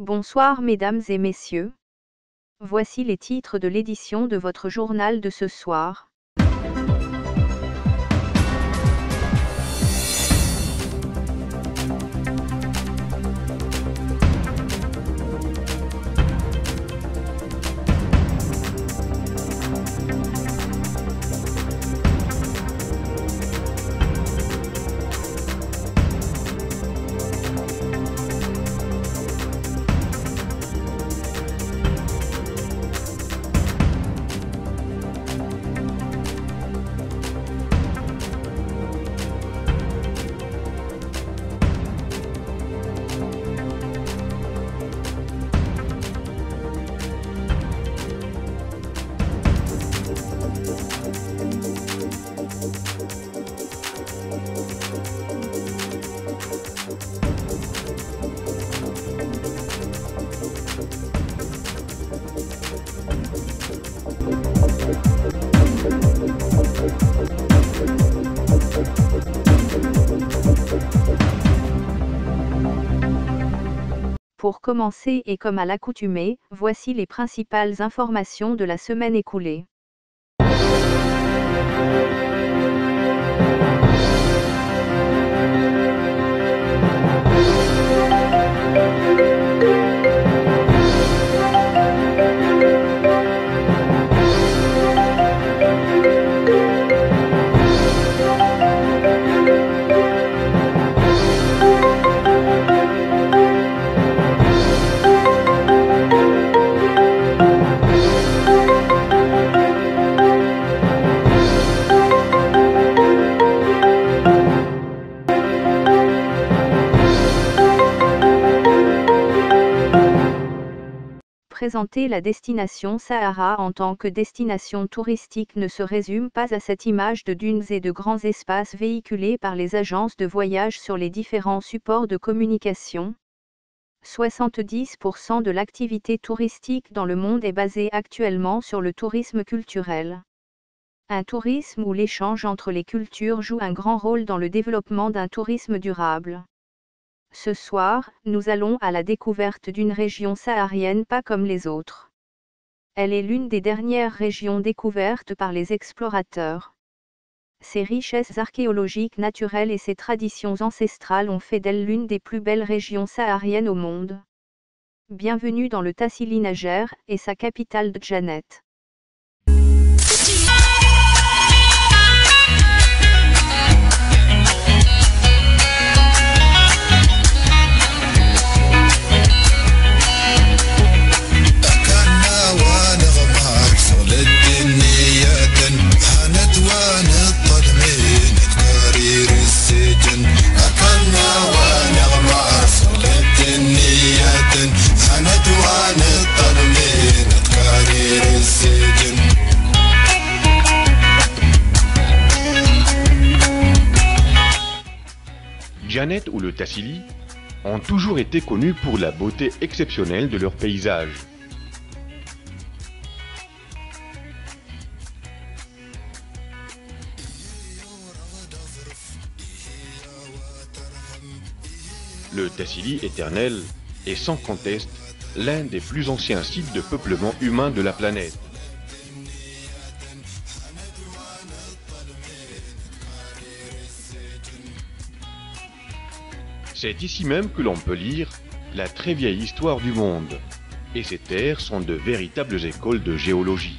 Bonsoir mesdames et messieurs. Voici les titres de l'édition de votre journal de ce soir. Pour commencer et comme à l'accoutumée, voici les principales informations de la semaine écoulée. Présenter la destination Sahara en tant que destination touristique ne se résume pas à cette image de dunes et de grands espaces véhiculés par les agences de voyage sur les différents supports de communication. 70% de l'activité touristique dans le monde est basée actuellement sur le tourisme culturel. Un tourisme où l'échange entre les cultures joue un grand rôle dans le développement d'un tourisme durable. Ce soir, nous allons à la découverte d'une région saharienne pas comme les autres. Elle est l'une des dernières régions découvertes par les explorateurs. Ses richesses archéologiques naturelles et ses traditions ancestrales ont fait d'elle l'une des plus belles régions sahariennes au monde. Bienvenue dans le Tassili Najer et sa capitale Djanet. Djanet ou le Tassili ont toujours été connus pour la beauté exceptionnelle de leurs paysages. Le Tassili éternel est sans conteste l'un des plus anciens sites de peuplement humain de la planète. C'est ici même que l'on peut lire la très vieille histoire du monde, et ces terres sont de véritables écoles de géologie.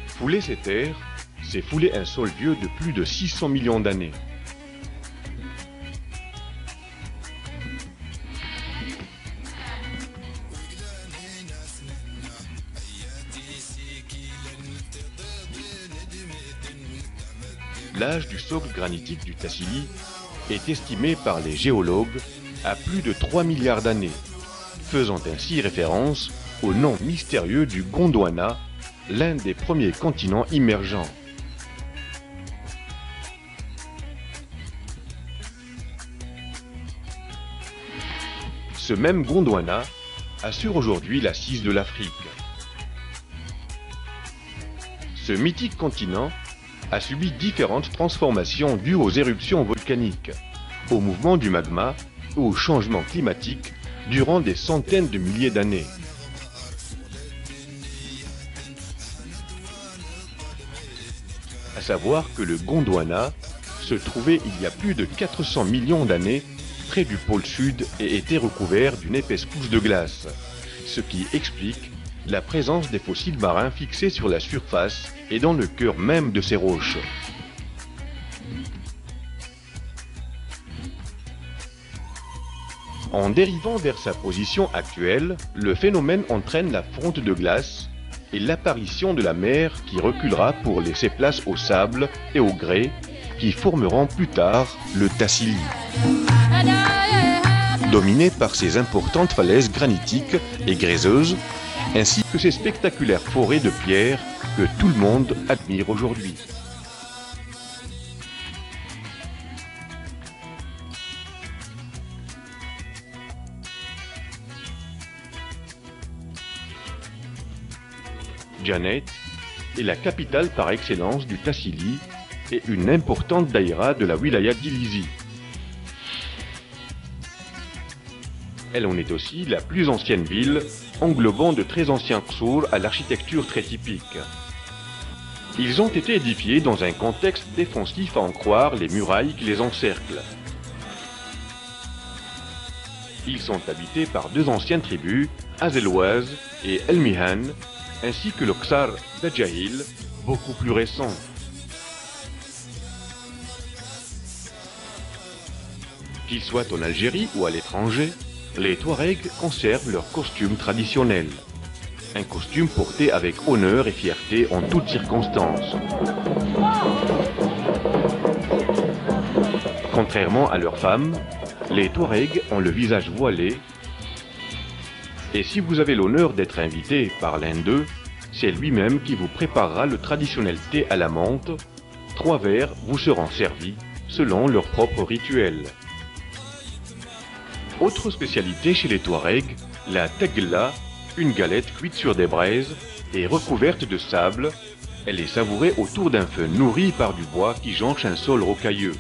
Fouler ces terres, c'est fouler un sol vieux de plus de 600 millions d'années. L'âge du socle granitique du Tassili est estimé par les géologues à plus de 3 milliards d'années, faisant ainsi référence au nom mystérieux du Gondwana, l'un des premiers continents immergents. Ce même Gondwana assure aujourd'hui l'assise de l'Afrique. Ce mythique continent a subi différentes transformations dues aux éruptions volcaniques, au mouvement du magma et au changement climatique durant des centaines de milliers d'années. À savoir que le Gondwana se trouvait il y a plus de 400 millions d'années près du pôle sud et était recouvert d'une épaisse couche de glace, ce qui explique la présence des fossiles marins fixés sur la surface et dans le cœur même de ces roches. En dérivant vers sa position actuelle, le phénomène entraîne la fonte de glace et l'apparition de la mer qui reculera pour laisser place au sable et au grès qui formeront plus tard le Tassili. Dominé par ses importantes falaises granitiques et gréseuses, ainsi que ses spectaculaires forêts de pierres que tout le monde admire aujourd'hui. Djanet est la capitale par excellence du Tassili et une importante daïra de la wilaya d'Ilizi. Elle en est aussi la plus ancienne ville, englobant de très anciens qsours à l'architecture très typique. Ils ont été édifiés dans un contexte défensif à en croire les murailles qui les encerclent. Ils sont habités par deux anciennes tribus, Azelwaz et Elmihan, ainsi que le Qsar d'Adjahil, beaucoup plus récent. Qu'ils soient en Algérie ou à l'étranger, les Touaregs conservent leur costume traditionnel. Un costume porté avec honneur et fierté en toutes circonstances. Contrairement à leurs femmes, les Touaregs ont le visage voilé. Et si vous avez l'honneur d'être invité par l'un d'eux, c'est lui-même qui vous préparera le traditionnel thé à la menthe. 3 verres vous seront servis selon leur propre rituel. Autre spécialité chez les Touaregs, la tagla, une galette cuite sur des braises et recouverte de sable. Elle est savourée autour d'un feu nourri par du bois qui jonche un sol rocailleux.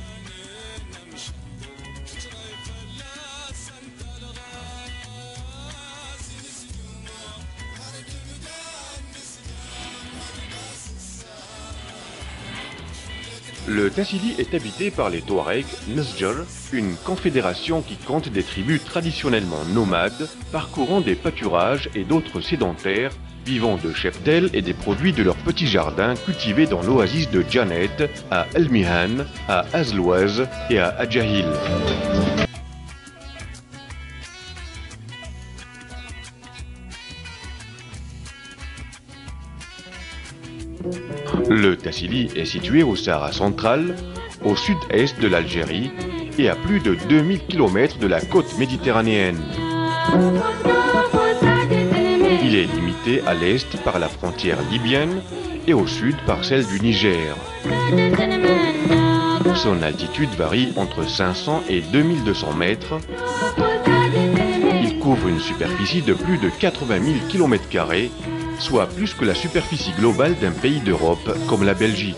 Le Tassili est habité par les Touaregs Nesdjer, une confédération qui compte des tribus traditionnellement nomades, parcourant des pâturages et d'autres sédentaires, vivant de cheptels et des produits de leurs petits jardins cultivés dans l'oasis de Djanet, à Elmihan, à Azlouaz et à Adjahil. Le Tassili est situé au Sahara central, au sud-est de l'Algérie et à plus de 2000 km de la côte méditerranéenne. Il est limité à l'est par la frontière libyenne et au sud par celle du Niger. Son altitude varie entre 500 et 2200 mètres. Il couvre une superficie de plus de 80 000 km², soit plus que la superficie globale d'un pays d'Europe comme la Belgique.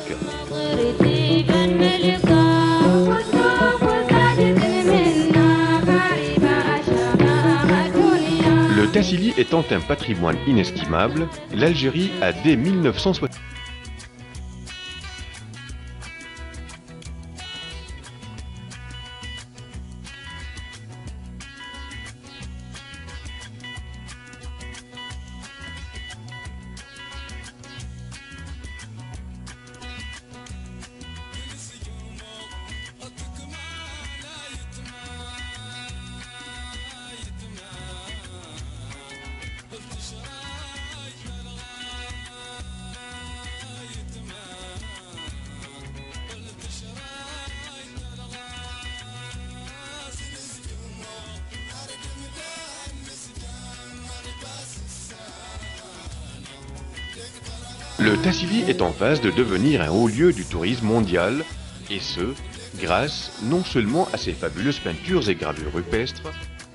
Le Tassili étant un patrimoine inestimable, l'Algérie a dès 1960Le Tassili est en phase de devenir un haut lieu du tourisme mondial, et ce, grâce non seulement à ses fabuleuses peintures et gravures rupestres,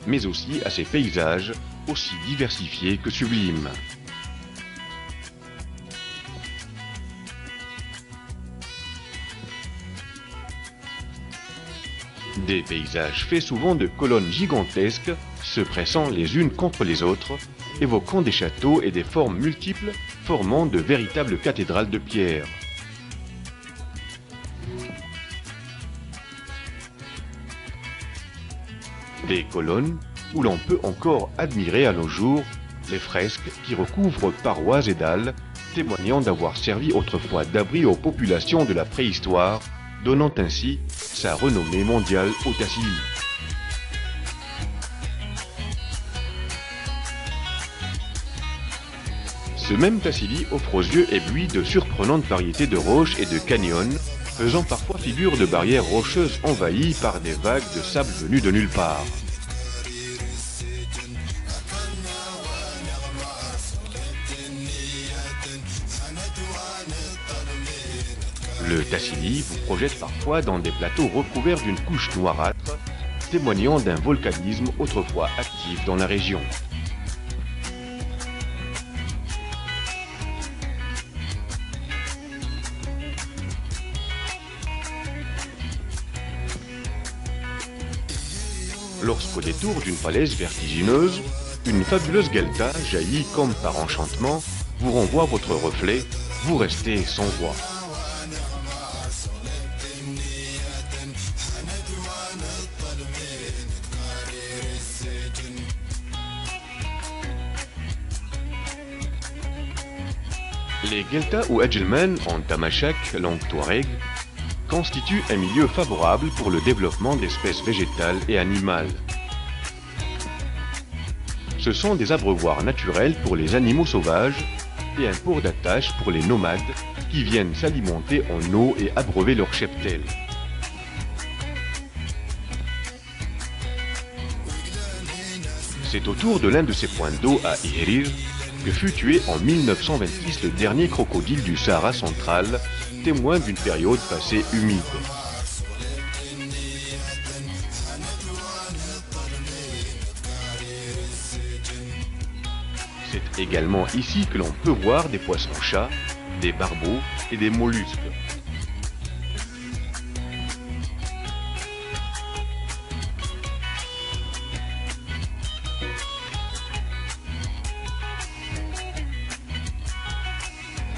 mais aussi à ses paysages aussi diversifiés que sublimes. Des paysages faits souvent de colonnes gigantesques, se pressant les unes contre les autres, évoquant des châteaux et des formes multiples, formant de véritables cathédrales de pierre. Des colonnes où l'on peut encore admirer à nos jours les fresques qui recouvrent parois et dalles, témoignant d'avoir servi autrefois d'abri aux populations de la préhistoire, donnant ainsi sa renommée mondiale au Tassili. Ce même Tassili offre aux yeux éblouis de surprenantes variétés de roches et de canyons, faisant parfois figure de barrières rocheuses envahies par des vagues de sable venues de nulle part. Le Tassili vous projette parfois dans des plateaux recouverts d'une couche noirâtre, témoignant d'un volcanisme autrefois actif dans la région. Lorsqu'au détour d'une falaise vertigineuse, une fabuleuse guelta jaillit comme par enchantement, vous renvoie votre reflet, vous restez sans voix. Les Guelta ou Adjelman en Tamashak, langue touareg, constituent un milieu favorable pour le développement d'espèces végétales et animales. Ce sont des abreuvoirs naturels pour les animaux sauvages et un port d'attache pour les nomades qui viennent s'alimenter en eau et abreuver leur cheptel. C'est autour de l'un de ces points d'eau à Ihrir que fut tué en 1926 le dernier crocodile du Sahara central, témoin d'une période passée humide. C'est également ici que l'on peut voir des poissons-chats, des barbeaux et des mollusques.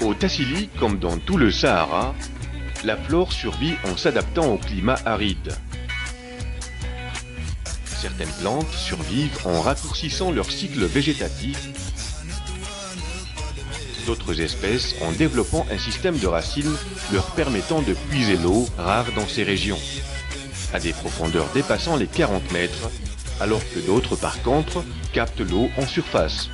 Au Tassili, comme dans tout le Sahara, la flore survit en s'adaptant au climat aride. Certaines plantes survivent en raccourcissant leur cycle végétatif, d'autres espèces en développant un système de racines leur permettant de puiser l'eau rare dans ces régions, à des profondeurs dépassant les 40 mètres, alors que d'autres par contre captent l'eau en surface.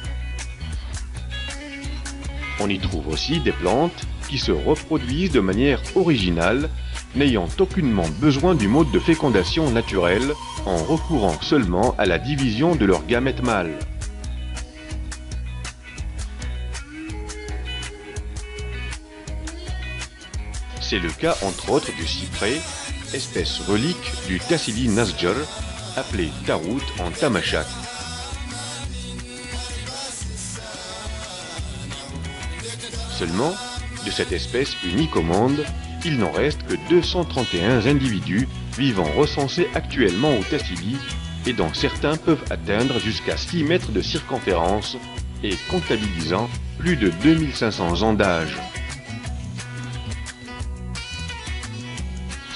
On y trouve aussi des plantes qui se reproduisent de manière originale, n'ayant aucunement besoin du mode de fécondation naturel, en recourant seulement à la division de leurs gamètes mâles. C'est le cas entre autres du cyprès, espèce relique du Tassili Nasjar, appelé Tarout en Tamashak. Seulement, de cette espèce unique au monde, il n'en reste que 231 individus vivant recensés actuellement au Tassili et dont certains peuvent atteindre jusqu'à 6 mètres de circonférence et comptabilisant plus de 2500 ans d'âge.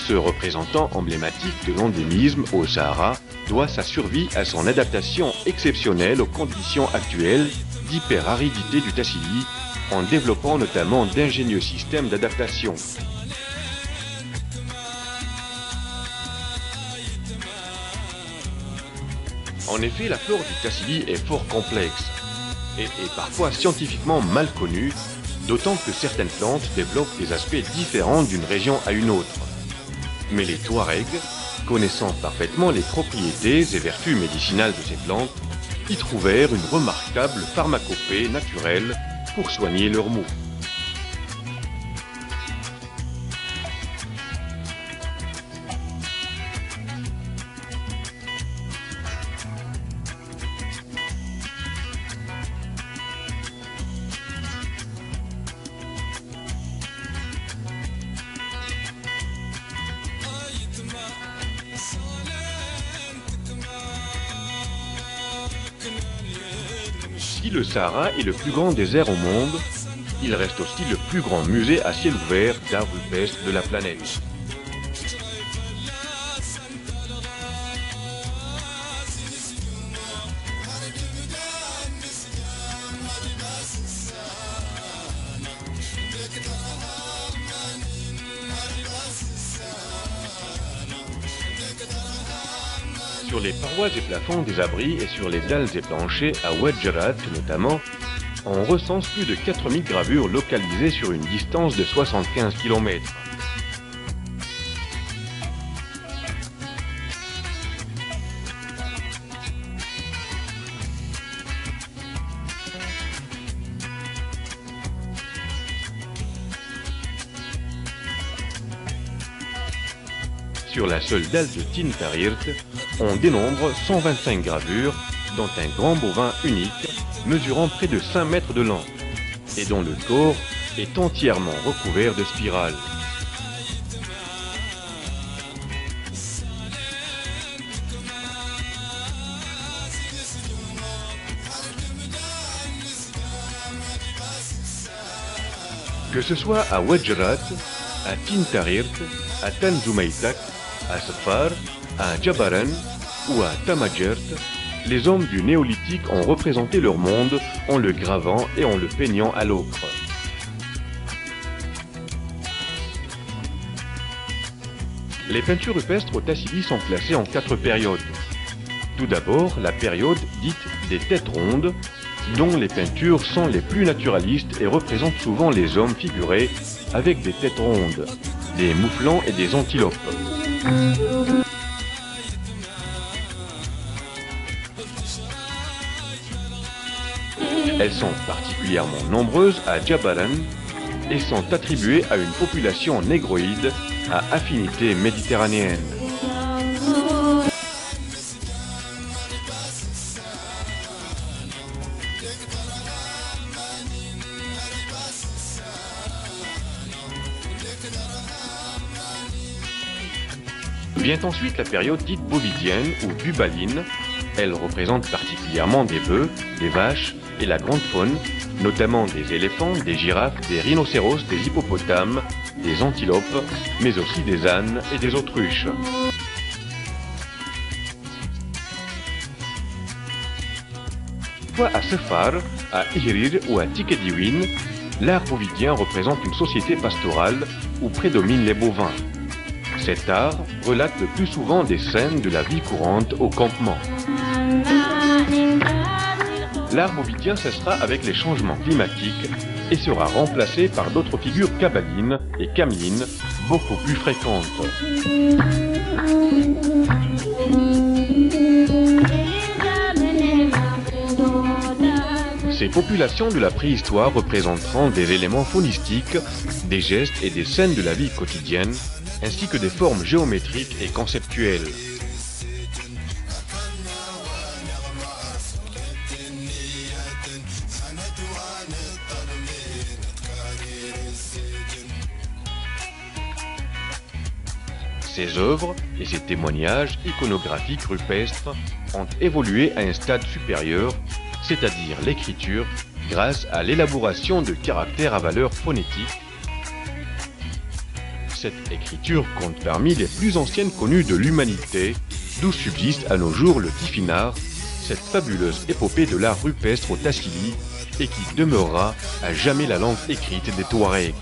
Ce représentant emblématique de l'endémisme au Sahara doit sa survie à son adaptation exceptionnelle aux conditions actuelles d'hyperaridité du Tassili, en développant notamment d'ingénieux systèmes d'adaptation. En effet, la flore du Tassili est fort complexe et est parfois scientifiquement mal connue, d'autant que certaines plantes développent des aspects différents d'une région à une autre. Mais les Touaregs, connaissant parfaitement les propriétés et vertus médicinales de ces plantes, y trouvèrent une remarquable pharmacopée naturelle pour soigner leurs maux. Si le Sahara est le plus grand désert au monde, il reste aussi le plus grand musée à ciel ouvert d'art rupestre de la planète. Sur les parois et plafonds des abris et sur les dalles et planchers à Ouadjarat notamment, on recense plus de 4000 gravures localisées sur une distance de 75 km. Sur la seule dalle de Tin Tarirt, on dénombre 125 gravures, dont un grand bovin unique, mesurant près de 5 mètres de long, et dont le corps est entièrement recouvert de spirales. Que ce soit à Ouadjarat, à Tin Tarirt, à Tanzoumaïtak, à Safar, à Jabaran ou à Tamajert, les hommes du néolithique ont représenté leur monde en le gravant et en le peignant à l'ocre. Les peintures rupestres au Tassili sont classées en 4 périodes. Tout d'abord, la période dite des têtes rondes, dont les peintures sont les plus naturalistes et représentent souvent les hommes figurés avec des têtes rondes, des mouflons et des antilopes. Elles sont particulièrement nombreuses à Jabaran et sont attribuées à une population négroïde à affinité méditerranéenne. Vient ensuite la période dite bovidienne ou bubaline. Elle représente particulièrement des bœufs, des vaches et la grande faune, notamment des éléphants, des girafes, des rhinocéros, des hippopotames, des antilopes, mais aussi des ânes et des autruches. À Sefar, à Ihrir ou à Tikediwin, l'art bovidien représente une société pastorale où prédominent les bovins. Cet art relate le plus souvent des scènes de la vie courante au campement. L'art bovidien cessera avec les changements climatiques et sera remplacé par d'autres figures kabalines et camelines beaucoup plus fréquentes. Ces populations de la préhistoire représenteront des éléments faunistiques, des gestes et des scènes de la vie quotidienne, ainsi que des formes géométriques et conceptuelles. Ces œuvres et ces témoignages iconographiques rupestres ont évolué à un stade supérieur, c'est-à-dire l'écriture, grâce à l'élaboration de caractères à valeur phonétique. Cette écriture compte parmi les plus anciennes connues de l'humanité, d'où subsiste à nos jours le tifinagh, cette fabuleuse épopée de l'art rupestre au Tassili et qui demeurera à jamais la langue écrite des Touaregs.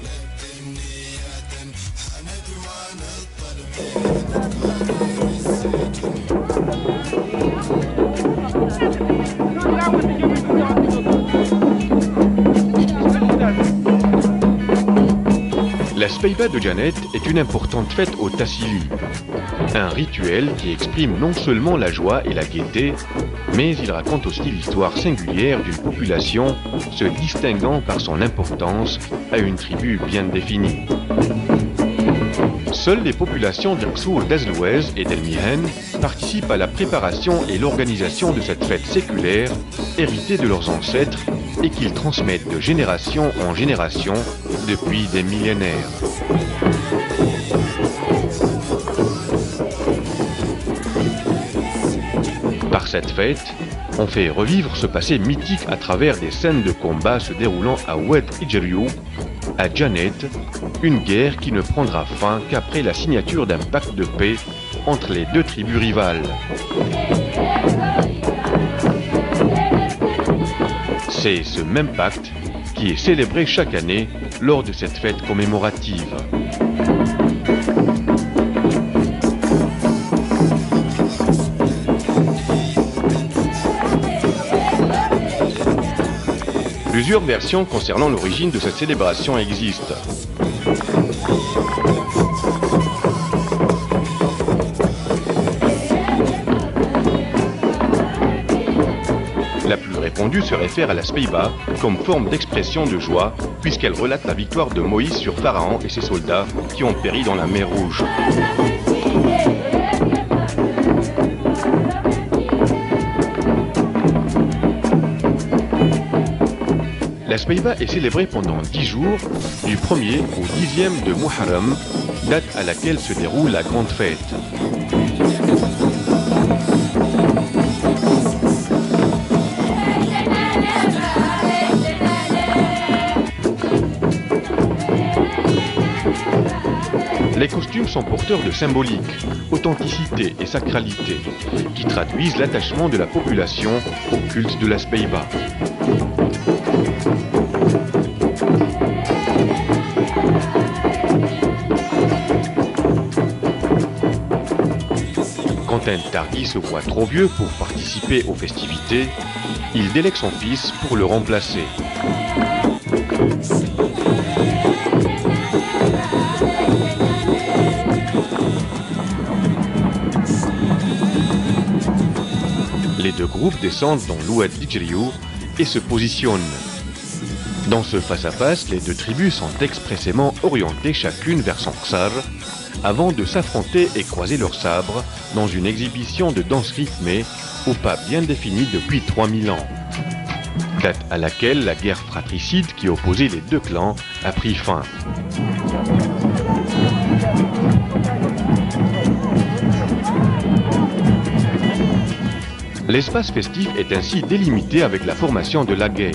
La Speiba de Janet est une importante fête au Tassili. Un rituel qui exprime non seulement la joie et la gaieté, mais il raconte aussi l'histoire singulière d'une population se distinguant par son importance à une tribu bien définie. Seules les populations d'Irksour, d'Azlouez et d'Elmihen participent à la préparation et l'organisation de cette fête séculaire, héritée de leurs ancêtres et qu'ils transmettent de génération en génération depuis des millénaires. Par cette fête, On fait revivre ce passé mythique à travers des scènes de combat se déroulant à Oued Idjeriou, à Janet, une guerre qui ne prendra fin qu'après la signature d'un pacte de paix entre les deux tribus rivales. C'est ce même pacte qui est célébré chaque année lors de cette fête commémorative. Plusieurs versions concernant l'origine de cette célébration existent. La plus répandue se réfère à la Speiba comme forme d'expression de joie puisqu'elle relate la victoire de Moïse sur Pharaon et ses soldats qui ont péri dans la mer Rouge. La Speiba est célébrée pendant 10 jours, du 1er au 10e de Muharram, date à laquelle se déroule la grande fête. Les costumes sont porteurs de symbolique, authenticité et sacralité, qui traduisent l'attachement de la population au culte de la Speiba. Quand un Targui se voit trop vieux pour participer aux festivités, il délègue son fils pour le remplacer. Les deux groupes descendent dans l'Oued Idjeriou et se positionnent. Dans ce face-à-face, les deux tribus sont expressément orientées chacune vers son ksar, avant de s'affronter et croiser leurs sabres dans une exhibition de danse rythmée au pas bien défini depuis 3000 ans. Date à laquelle la guerre fratricide qui opposait les deux clans a pris fin. L'espace festif est ainsi délimité avec la formation de la gué.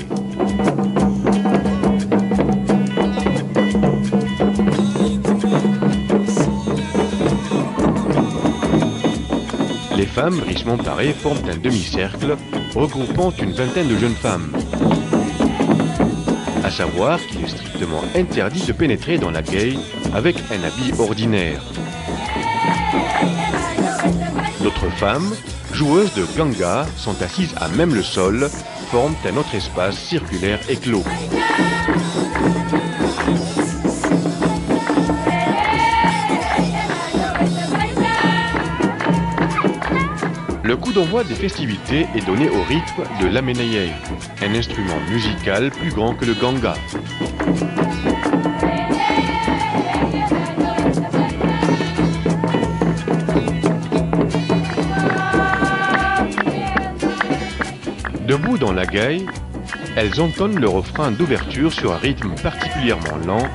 Les femmes richement parées forment un demi-cercle regroupant une vingtaine de jeunes femmes. À savoir qu'il est strictement interdit de pénétrer dans la gué avec un habit ordinaire. D'autres femmes, joueuses de ganga, sont assises à même le sol, forment un autre espace circulaire et clos. Le coup d'envoi des festivités est donné au rythme de l'amenayé, un instrument musical plus grand que le ganga. Debout dans la gaille, elles entonnent le refrain d'ouverture sur un rythme particulièrement lent,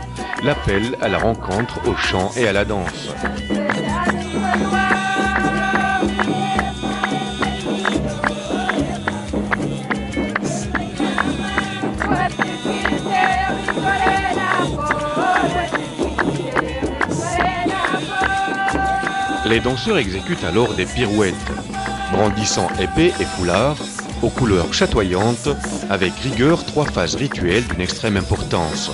l'appel à la rencontre, au chant et à la danse. Les danseurs exécutent alors des pirouettes, brandissant épée et foulard, aux couleurs chatoyantes, avec rigueur 3 phases rituelles d'une extrême importance.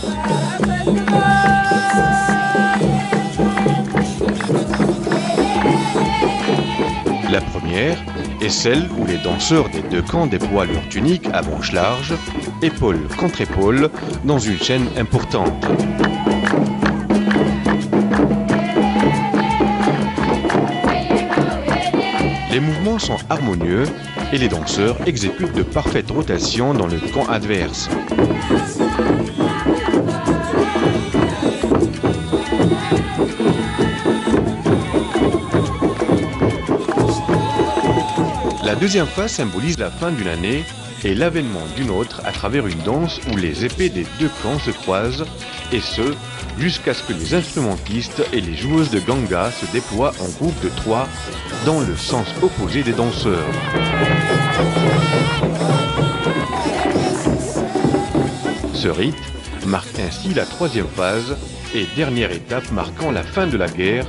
La première est celle où les danseurs des deux camps déploient leur tunique à manches larges, épaule contre épaule, dans une chaîne importante. Les mouvements sont harmonieux et les danseurs exécutent de parfaites rotations dans le camp adverse. La deuxième phase symbolise la fin d'une année et l'avènement d'une autre à travers une danse où les épées des deux camps se croisent et ce, jusqu'à ce que les instrumentistes et les joueuses de ganga se déploient en groupe de 3 dans le sens opposé des danseurs. Ce rite marque ainsi la 3e phase et dernière étape marquant la fin de la guerre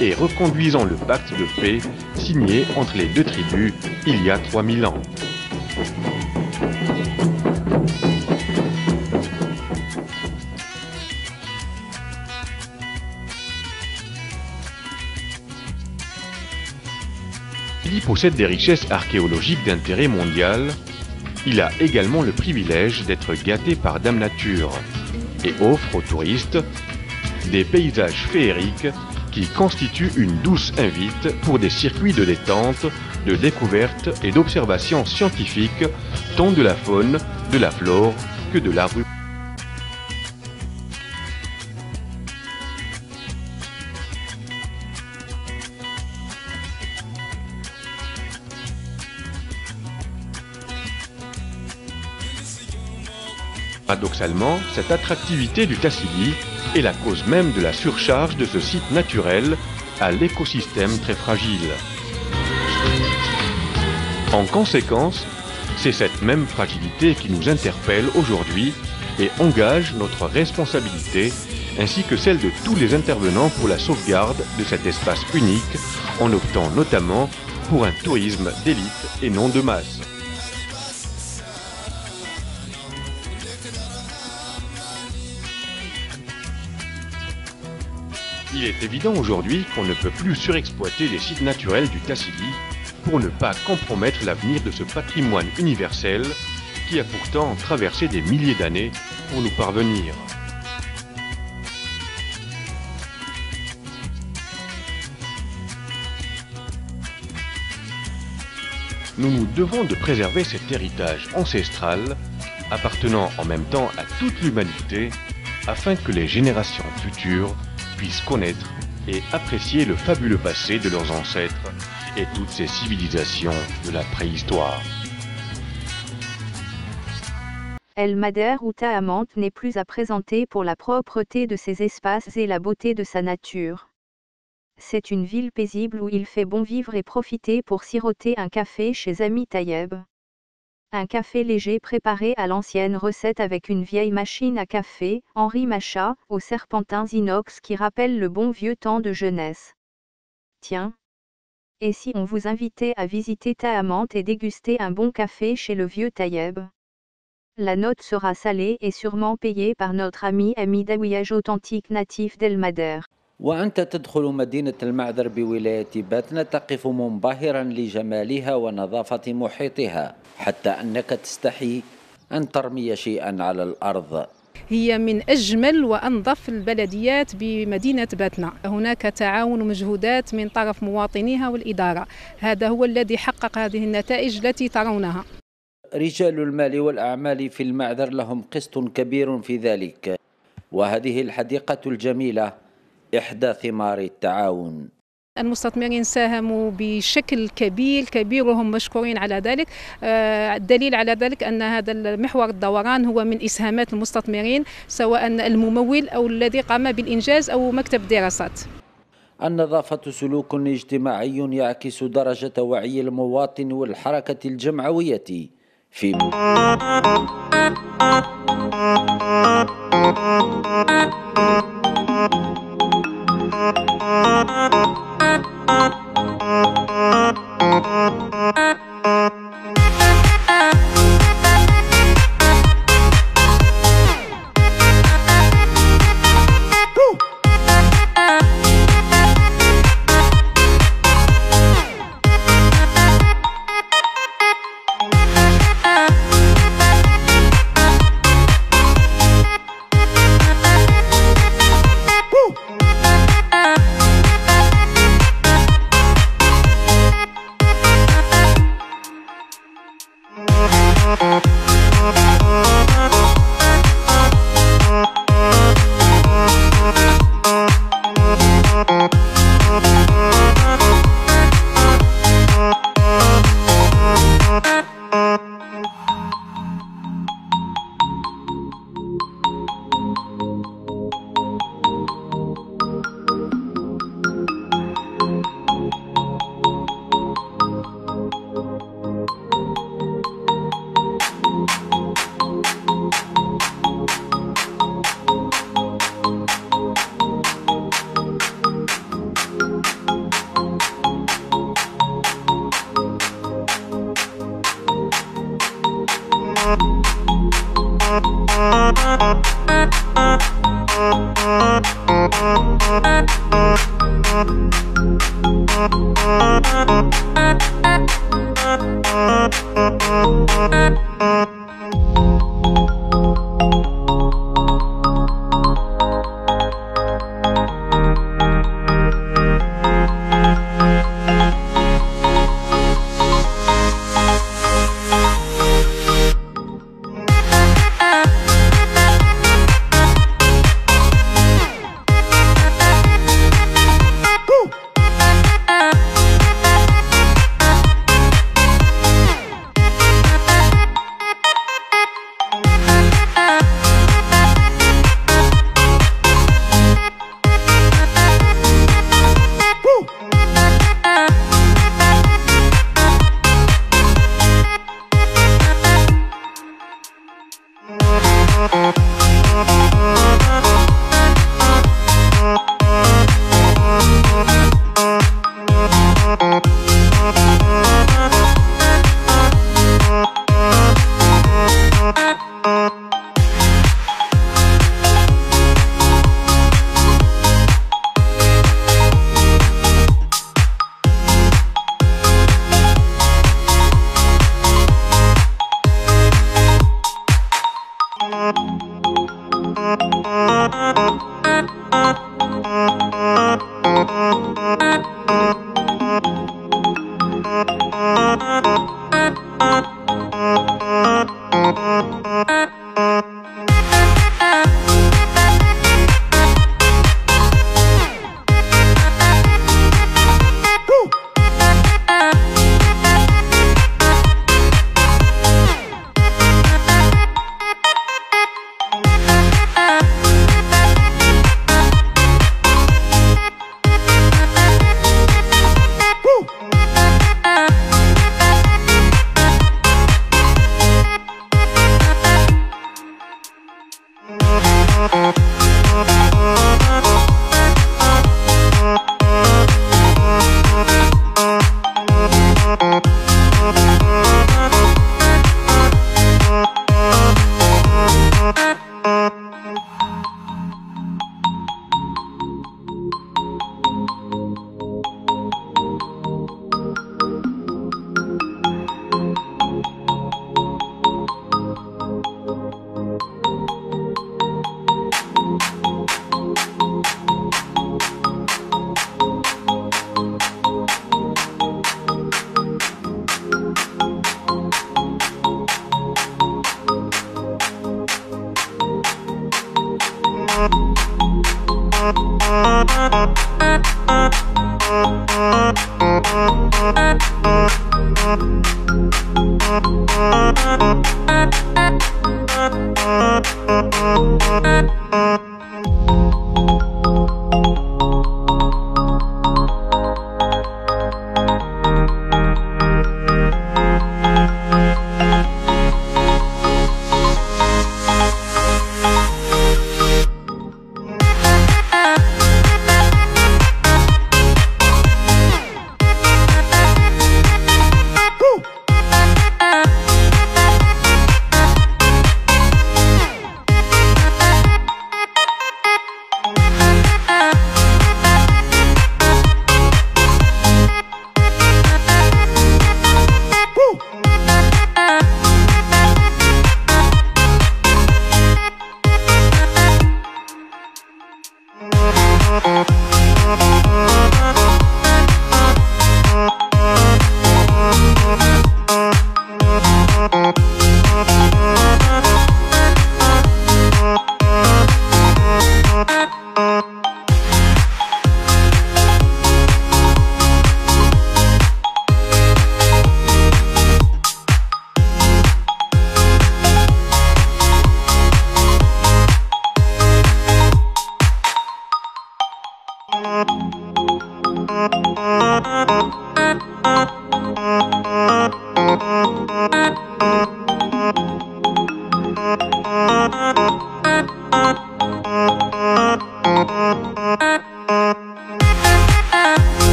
et reconduisant le pacte de paix signé entre les 2 tribus il y a 3000 ans. Il possède des richesses archéologiques d'intérêt mondial. Il a également le privilège d'être gâté par Dame Nature et offre aux touristes des paysages féeriques qui constituent une douce invite pour des circuits de détente, de découverte et d'observation scientifique tant de la faune, de la flore que de l'art. Paradoxalement, cette attractivité du Tassili est la cause même de la surcharge de ce site naturel à l'écosystème très fragile. En conséquence, c'est cette même fragilité qui nous interpelle aujourd'hui et engage notre responsabilité ainsi que celle de tous les intervenants pour la sauvegarde de cet espace unique en optant notamment pour un tourisme d'élite et non de masse. Il est évident aujourd'hui qu'on ne peut plus surexploiter les sites naturels du Tassili pour ne pas compromettre l'avenir de ce patrimoine universel qui a pourtant traversé des milliers d'années pour nous parvenir. Nous nous devons de préserver cet héritage ancestral appartenant en même temps à toute l'humanité afin que les générations futures puissent connaître et apprécier le fabuleux passé de leurs ancêtres et toutes ces civilisations de la préhistoire. El Mader ou Tahamant n'est plus à présenter pour la propreté de ses espaces et la beauté de sa nature. C'est une ville paisible où il fait bon vivre et profiter pour siroter un café chez Ami Tayeb. Un café léger préparé à l'ancienne recette avec une vieille machine à café, Henri Machat, aux serpentins inox qui rappellent le bon vieux temps de jeunesse. Tiens! Et si on vous invitait à visiter Tahamant et déguster un bon café chez le vieux Tayeb? La note sera salée et sûrement payée par notre ami Daouiage authentique natif d'El Mader. وأنت تدخل مدينة المعذر بولاية باتنا تقف منبهرا لجمالها ونظافة محيطها حتى أنك تستحي أن ترمي شيئا على الأرض. هي من أجمل وأنظف البلديات بمدينة باتنا. هناك تعاون ومجهودات من طرف مواطنيها والإدارة. هذا هو الذي حقق هذه النتائج التي ترونها. رجال المال والأعمال في المعذر لهم قسط كبير في ذلك، وهذه الحديقة الجميلة إحدى ثمار التعاون. المستثمرين ساهموا بشكل كبير وهم مشكورين على ذلك. الدليل على ذلك أن هذا المحور الدوران هو من إسهامات المستثمرين سواء الممول أو الذي قام بالإنجاز أو مكتب دراسات. النظافة سلوك اجتماعي يعكس درجة وعي المواطن والحركة الجمعوية في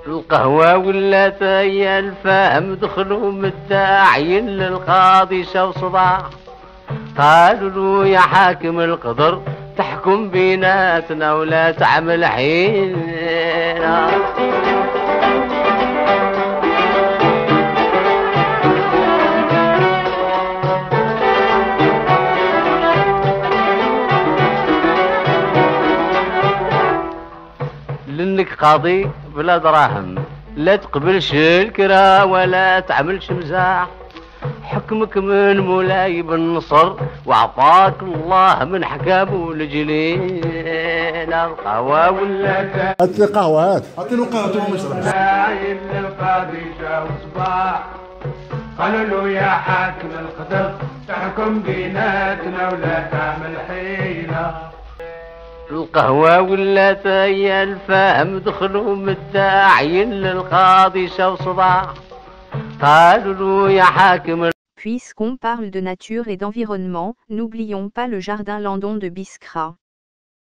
القهوة ولات هي الفهم دخلوا مداعين للقاضي شاو صداع قالوا له يا حاكم القدر تحكم بيناتنا ولا تعمل حيلنا لانك قاضي بلا دراهم لا تقبلش الكرا ولا تعملش مزاح حكمك من مولاي بالنصر وعطاك الله من حكامه لجليل القهوة ولا هات لي قهوة هات عطيني قهوة ومشرب القاضي جا وصباح قالوا له يا حاكم القدر تحكم بيناتنا ولا تعمل حيلة القهوة ولات هي الفهم دخلوا مداعين للقاضي شاو صداع قالوا له يا حاكم. Puisqu'on parle de nature et d'environnement, n'oublions pas le jardin Landon de Biskra.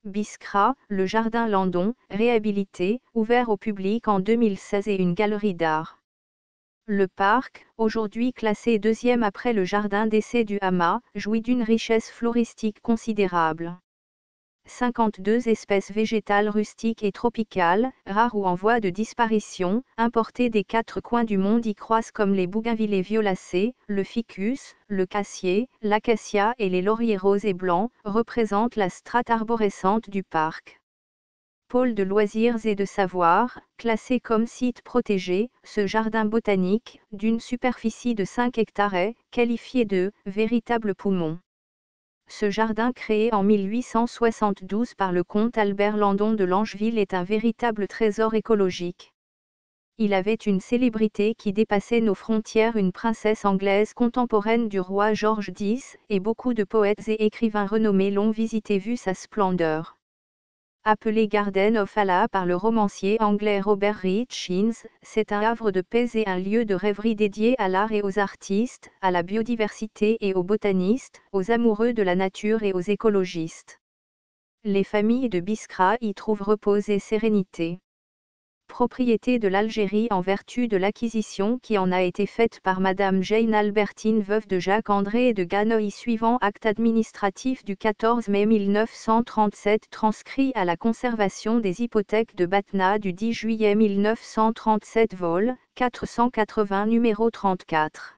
Biskra, le jardin Landon, réhabilité, ouvert au public en 2016 et une galerie d'art. Le parc, aujourd'hui classé deuxième après le jardin d'essai du Hama, jouit d'une richesse floristique considérable. 52 espèces végétales rustiques et tropicales, rares ou en voie de disparition, importées des quatre coins du monde y croissent comme les bougainvillées violacées, le ficus, le cassier, l'acacia et les lauriers roses et blancs, représentent la strate arborescente du parc. Pôle de loisirs et de savoir, classé comme site protégé, ce jardin botanique, d'une superficie de 5 hectares est qualifié de « véritable poumon ». Ce jardin créé en 1872 par le comte Albert Landon de Langeville est un véritable trésor écologique. Il avait une célébrité qui dépassait nos frontières, une princesse anglaise contemporaine du roi George X, et beaucoup de poètes et écrivains renommés l'ont visité vu sa splendeur. Appelé Garden of Allah par le romancier anglais Robert Richins, c'est un havre de paix et un lieu de rêverie dédié à l'art et aux artistes, à la biodiversité et aux botanistes, aux amoureux de la nature et aux écologistes. Les familles de Biskra y trouvent repos et sérénité. propriété de l'Algérie en vertu de l'acquisition qui en a été faite par Madame Jane Albertine, veuve de Jacques-André et de Ganoï, suivant acte administratif du 14 mai 1937 transcrit à la conservation des hypothèques de Batna du 10 juillet 1937 vol. 480 numéro 34.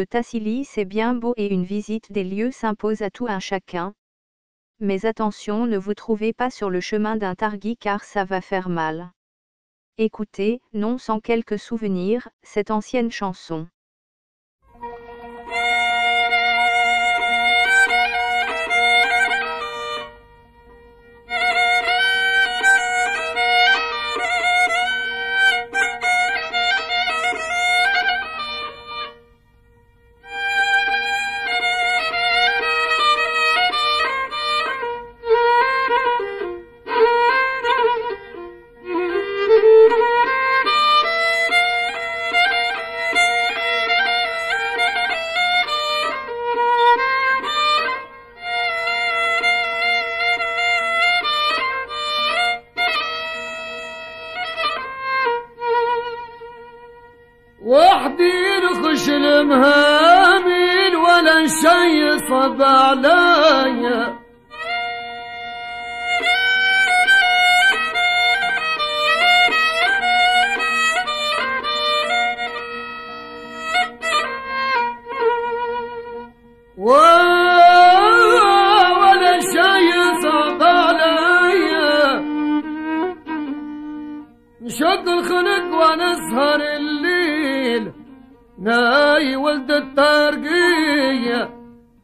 Le Tassili c'est bien beau et une visite des lieux s'impose à tout un chacun. Mais attention, ne vous trouvez pas sur le chemin d'un targui car ça va faire mal. Écoutez, non sans quelques souvenirs, cette ancienne chanson. وخشل مهامين ولا شي صب عليا ولا شي صب عليا نشد الخنق ونسهر الليل ناي ولد الترقية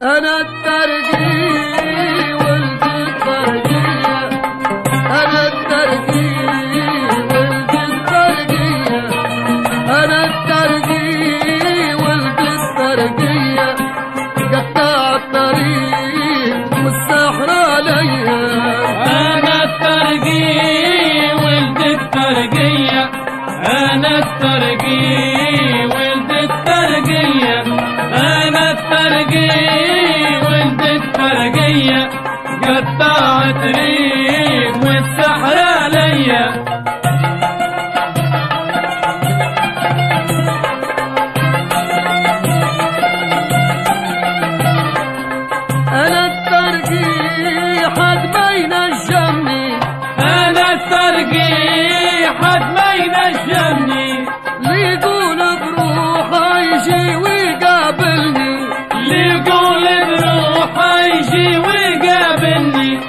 أنا الترقية ولد الترقية أنا الترقية ولد الترقية أنا الترقية ولد الترقية قطع الطريق والسحر عليا أنا الترقية ولد الترقية أنا الترقية ولد الترقية أنا الترقية ولد الترقية قطع طريق والسحر عليا أنا الترقية حد ما ينجمني أنا الترقية حد ما ينجمني اللي يقول بروحه يجي ويقابلني اللي يقول بروحه يجي ويقابلني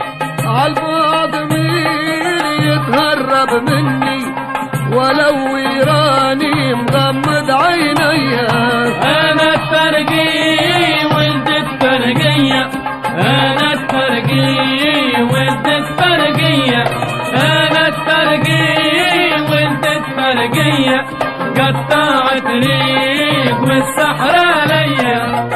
عالبعد مين يتهرب مني ولو يراني مغمض عينيا أنا الترقية ولد الترقية أنا الترقية ولد الترقية أنا الترقية ولد الترقية قطع طريق والسحر عليا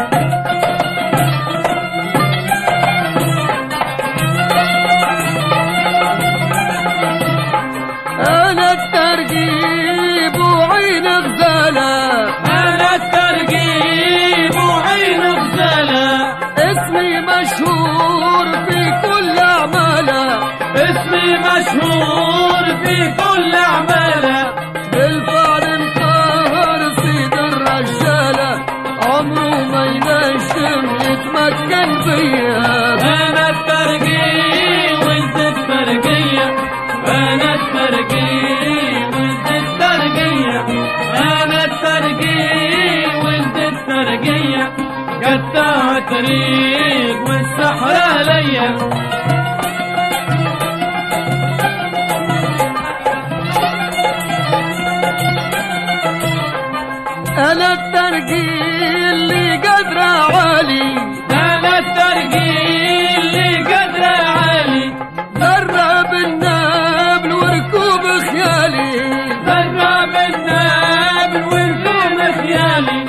أنا الترقيب وعين غزالة أنا الترقيب وعين غزالة اسمي مشهور في كل أعماله اسمي مشهور في كل أعماله بالفعل انقهر سيد الرجالة عمره ما ينجم يتمكن فيا أنا الترقية ولد الترقية أنا الترقية ولد الترقية أنا الترقية ولد الترقية قطع طريق والسحر عليا أنا الترقية اللي قدره عالي أنا الترقية اللي قدره عالي ذرة بالنابل وركوب خيالي ذرة بالنابل وركوب خيالي